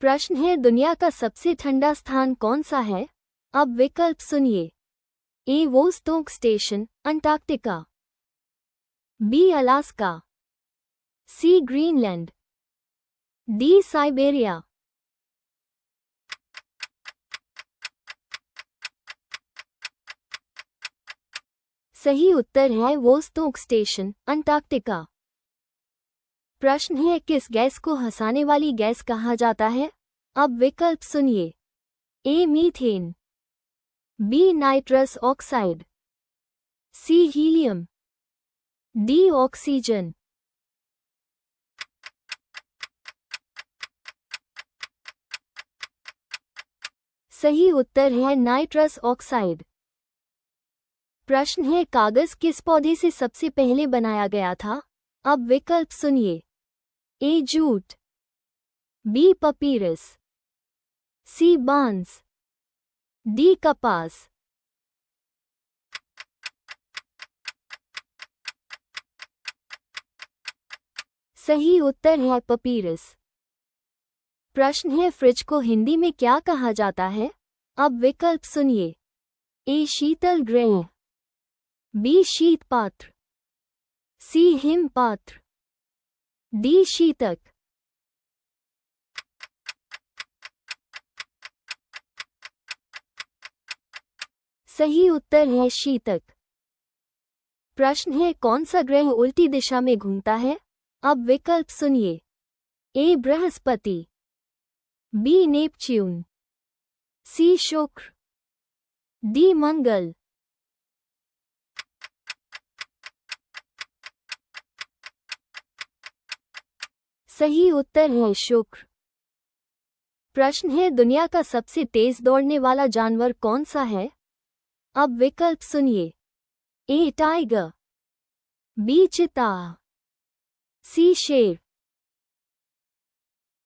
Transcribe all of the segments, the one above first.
प्रश्न है, दुनिया का सबसे ठंडा स्थान कौन सा है? अब विकल्प सुनिए। A Vostok station, Antarctica. B Alaska. C Greenland. D Siberia. सही उत्तर है वोस्टोक स्टेशन, अंटार्कटिका। प्रश्न है, किस गैस को हंसाने वाली गैस कहा जाता है? अब विकल्प सुनिए। A methane. B nitrous oxide. C helium. D oxygen. सही उत्तर है नाइट्रस ऑक्साइड। प्रश्न है, कागज किस पौधे से सबसे पहले बनाया गया था? अब विकल्प सुनिए। A jute. B papyrus. C बांस। डी कपास। सही उत्तर है पपीरस। प्रश्न है, फ्रिज को हिंदी में क्या कहा जाता है? अब विकल्प सुनिए। ए शीतल गृह। बी शीत पात्र। सी हिम पात्र। डी शीतक। सही उत्तर है शीतक। प्रश्न है, कौन सा ग्रह उल्टी दिशा में घूमता है? अब विकल्प सुनिए। ए बृहस्पति। B Neptune. सी शुक्र। डी मंगल। सही उत्तर है शुक्र। प्रश्न है, दुनिया का सबसे तेज दौड़ने वाला जानवर कौन सा है? अब विकल्प सुनिए। ए टाइगर। बी चीता। सी शेर।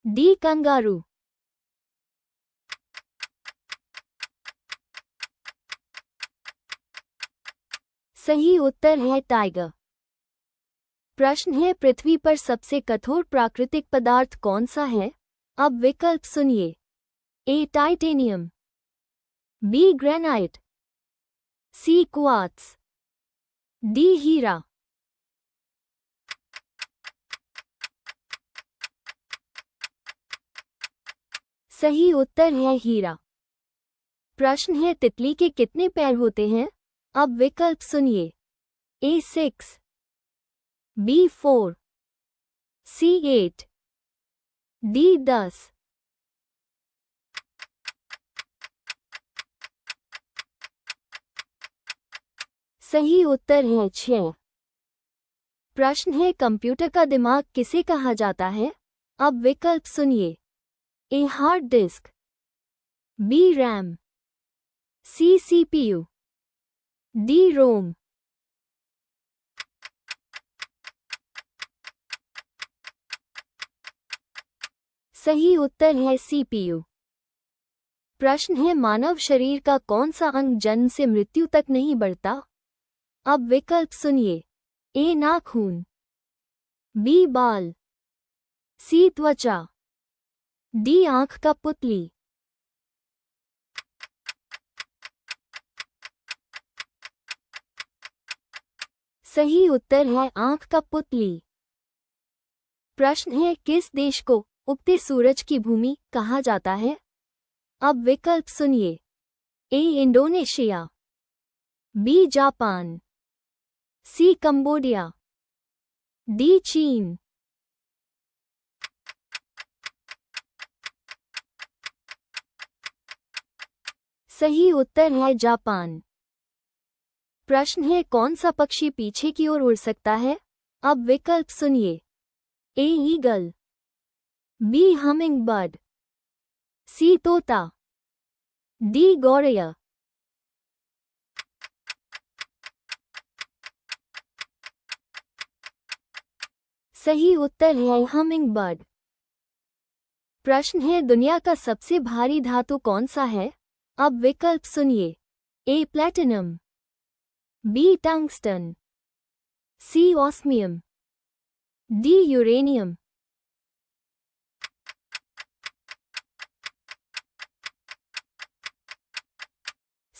D kangaroo. सही उत्तर है टाइगर। प्रश्न है, पृथ्वी पर सबसे कठोर प्राकृतिक पदार्थ कौन सा है? अब विकल्प सुनिए। A titanium. B granite. C quartz. D हीरा। सही उत्तर है हीरा। प्रश्न है, तितली के कितने पैर होते हैं? अब विकल्प सुनिए। ए 6। बी 4। सी 8। डी 10। सही उत्तर है 6। प्रश्न है, कंप्यूटर का दिमाग किसे कहा जाता है? अब विकल्प सुनिए। A hard disk. B RAM. C CPU. D ROM. सही उत्तर है सीपीयू। प्रश्न है, मानव शरीर का कौन सा अंग जन्म से मृत्यु तक नहीं बढ़ता? अब विकल्प सुनिए। ए नाखून। बी बाल। सी त्वचा। डी आंख का पुतली। सही उत्तर है आंख का पुतली। प्रश्न है, किस देश को उगते सूरज की भूमि कहा जाता है? अब विकल्प सुनिए। A Indonesia. B Japan. C Cambodia. D चीन। सही उत्तर है जापान। प्रश्न है, कौन सा पक्षी पीछे की ओर उड़ सकता है? अब विकल्प सुनिए। A eagle. B humming bird. C तोता। डी गौरैया। सही उत्तर है हमिंग बर्ड। प्रश्न है, दुनिया का सबसे भारी धातु कौन सा है? अब विकल्प सुनिए। A platinum. B tungsten. C osmium. D uranium.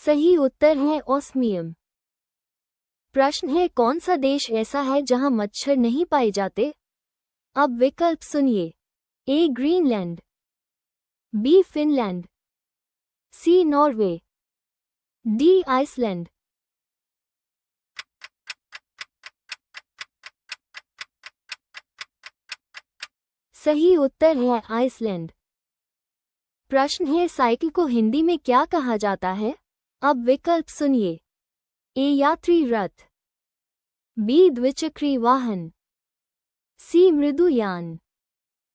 सही उत्तर है ऑस्मियम। प्रश्न है कौन सा देश ऐसा है जहां मच्छर नहीं पाए जाते? अब विकल्प सुनिए। ए ग्रीनलैंड, बी फिनलैंड, सी नॉर्वे, डी आइसलैंड। सही उत्तर है आइसलैंड। प्रश्न है साइकिल को हिंदी में क्या कहा जाता है? अब विकल्प सुनिए। ए यात्री रथ, बी द्विचक्री वाहन, सी मृदुयान,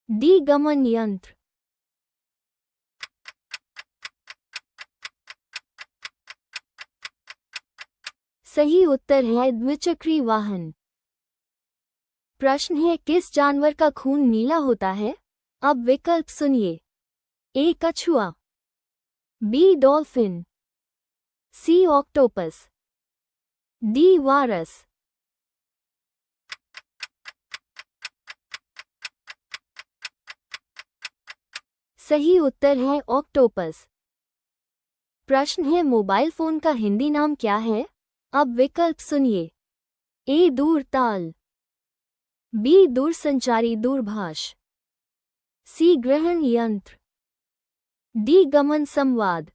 डी गमन यंत्र। सही उत्तर है द्विचक्री वाहन। प्रश्न है किस जानवर का खून नीला होता है? अब विकल्प सुनिए। ए कछुआ, बी डॉल्फिन, सी ऑक्टोपस, डी वारस। सही उत्तर है ऑक्टोपस। प्रश्न है मोबाइल फोन का हिंदी नाम क्या है? अब विकल्प सुनिए। ए दूरताल, बी दूरसंचारी दूरभाष, सी ग्रहण यंत्र, डी गमन संवाद।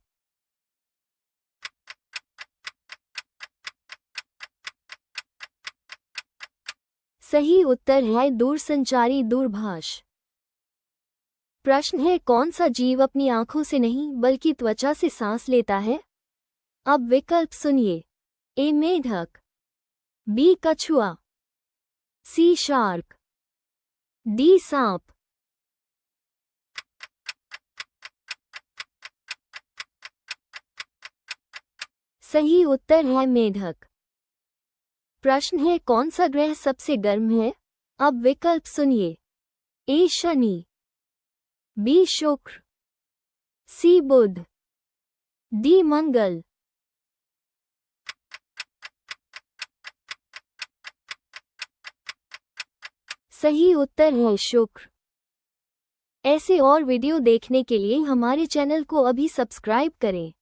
सही उत्तर है दूरसंचारी दूरभाष। प्रश्न है कौन सा जीव अपनी आंखों से नहीं बल्कि त्वचा से सांस लेता है? अब विकल्प सुनिए। ए मेढक, बी कछुआ, सी शार्क, डी सांप। सही उत्तर है मेढक। प्रश्न है कौन सा ग्रह सबसे गर्म है? अब विकल्प सुनिए। ए शनि, बी शुक्र, सी बुध, डी मंगल। सही उत्तर है शुक्र। ऐसे और वीडियो देखने के लिए हमारे चैनल को अभी सब्सक्राइब करें।